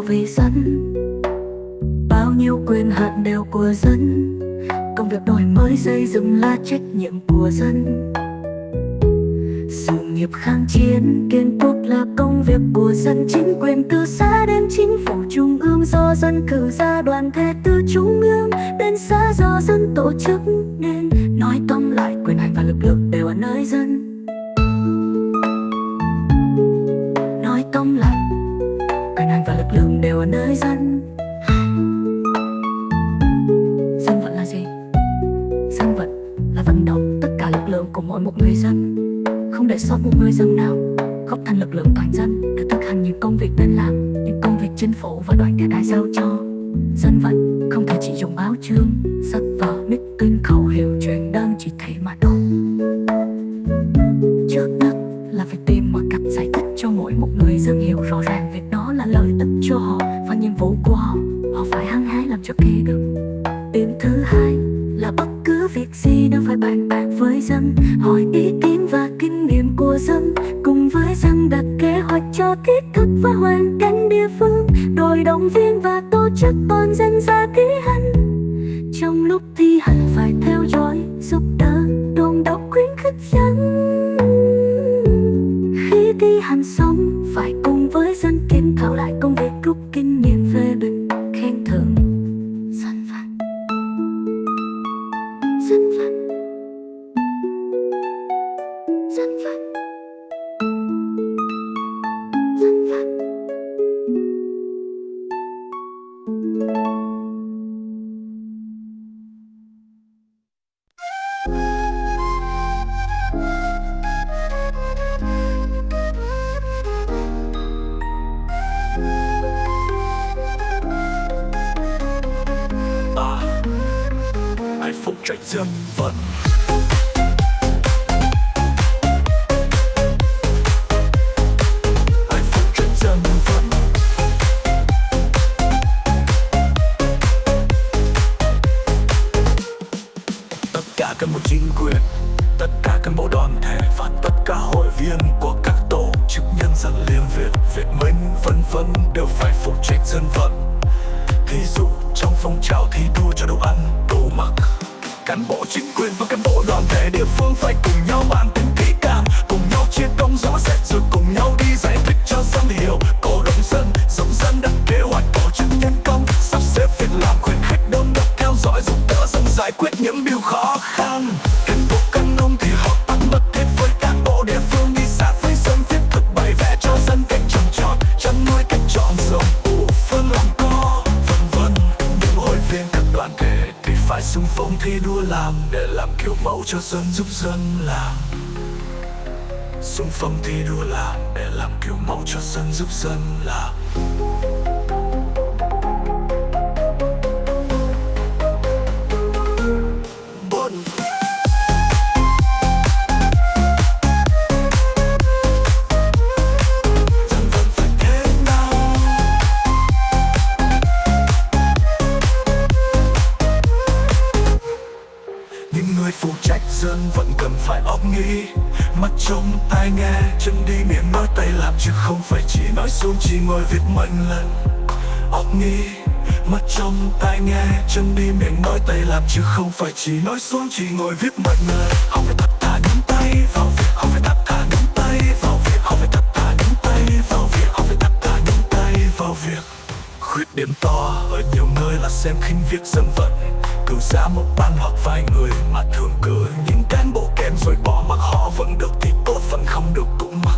vì dân. Bao nhiêu quyền hạn đều của dân. Công việc đổi mới xây dựng là trách nhiệm của dân. Sự nghiệp kháng chiến kiến quốc là công việc của dân. Chính quyền từ xã đến chính phủ trung ương do dân cử ra, đoàn thể từ trung ương đến xã do dân tổ chức nên. Nói tóm lại, quyền hành và lực lượng đều ở nơi dân. Nói tóm lại, quyền hành và lực lượng đều ở nơi dân. Dân vận là gì? Dân vận là vận động tất cả lực lượng của mỗi một người dân, không để sót một người dân nào, góp thành lực lượng toàn dân để thực hành những công việc nên làm, những công việc chính phủ và đoàn thể đã giao cho. Dân vận không thể chỉ dùng báo chương, sách vở, meeting, khẩu hiệu, truyền đơn, chỉ thị mà đâu. Trước nhất là phải tìm mọi cách giải thích cho mỗi một người dân hiểu rõ ràng việc đó là lợi ích cho họ và nhiệm vụ của họ. Họ phải hăng hái làm cho kỹ được. Điểm thứ hai là bất cứ việc gì đều phải bàn bạc với dân, hỏi ý kiến và kinh nghiệm của dân, cùng với dân đặt kế hoạch cho thiết thực và hoàn cảnh địa phương, đội động viên và tổ chức toàn dân ra thi hành. Trong lúc thi hành phải theo dõi, giúp đỡ, đôn đốc khuyến khích dân. Khi thi hành xong phải cùng với dân kiểm thảo lại công việc, rút kinh nghiệm, phê bình, khen thưởng. Dân vận, dân vận, dân vận, dân vận. Ai phụ trách dân vận. Ai phụ trách dân vận. Tất cả cán bộ chính quyền, tất cả cán bộ đoàn thể và tất cả hội viên của các tổ chức nhân dân Liên Việt, Việt Minh vân vân đều phải phụ trách dân vận. Thí dụ trong phong trào thi đua cho đồ ăn, đồ mặc, cán bộ chính quyền và cán bộ đoàn thể địa phương phải cùng nhau bàn tính kỹ càng, cùng nhau chia công rõ rệt, rồi cùng nhau đi giải thích cho dân hiểu, cổ động dân, giúp dân đặt kế hoạch, tổ chức nhân công, sắp xếp việc làm, khuyến khích đôn đốc theo dõi, giúp đỡ dân giải quyết những điều khó khăn. Cán bộ căn nông thì họ bắt mật thiết với cán bộ địa phương, đi sát với dân, thiết thực bày vẽ cho dân cách trồng trọt, chăn nuôi, cách chọn giống, ủ phân làm co, vân vân. Những hội viên các đoàn thể thì phải xung phong thi đua làm để làm kiểu mẫu cho dân, giúp dân làm. Xung phong thi đua làm để làm kiểu mẫu cho dân, giúp dân làm. Phụ trách dân vẫn cần phải óc nghĩ, mắt trông tai nghe, chân đi miệng nói tay làm, chứ không phải chỉ nói xuống chỉ ngồi viết mệnh lệnh. Óc nghĩ, mắt trông tai nghe, chân đi miệng nói tay làm, chứ không phải chỉ nói xuống chỉ ngồi viết mệnh lệnh. Học phải thật thà nhúng tay vào việc, học phải thật thà nhúng tay vào việc, học phải thật thà nhúng tay vào việc, học phải thật thà nhúng tay vào việc. Khuyết điểm to ở nhiều nơi là xem khinh việc dân vận, cử ra một ban hoặc vài người mà thường cử những cán bộ kém rồi bỏ mặc. Họ vẫn được thì tốt, phần không được cũng mặc.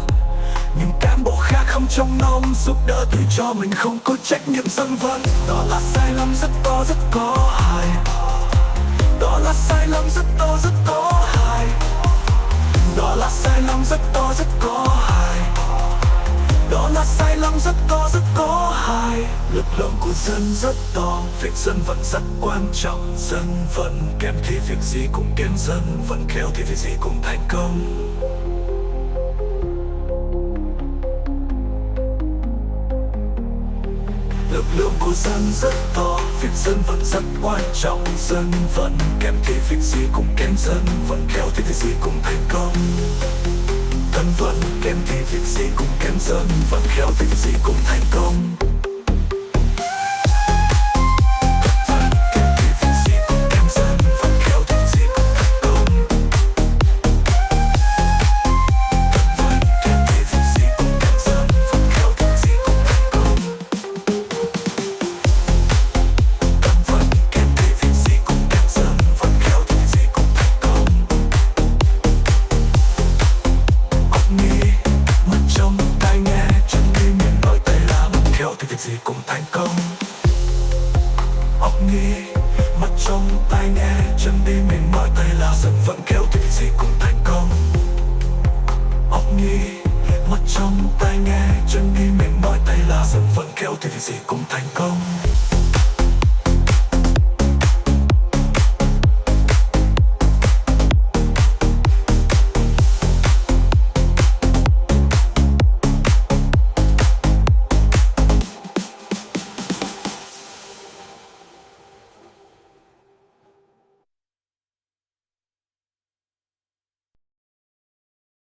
Nhưng cán bộ khác không trông nom giúp đỡ thì cho mình không có trách nhiệm dân vận. Đó là sai lầm rất to, rất có hại. Đó là sai lầm rất to, rất có hại. Đó là sai lầm rất to, rất có hại. Đó là sai lầm rất to, rất có hại. Lực lượng của dân rất to, việc dân vận rất quan trọng. Dân vận kém thì việc gì cũng kém, dân vận khéo thì việc gì cũng thành công. Lực lượng của dân rất to, việc dân vận rất quan trọng. Dân vận kém thì việc gì cũng kém, dân vận khéo thì việc gì cũng thành công. Dân vận kém thì việc gì cũng kém, dân vận khéo thì việc gì cũng thành công. thì việc gì cũng thành công. Óc nghĩ, mắt trong tai nghe, chân đi mệt mỏi tay là dần vẫn kéo thì việc gì cũng thành công. Óc nghĩ, mắt trong tai nghe, chân đi mệt mỏi tay là dần vẫn kéo thì việc gì cũng thành công.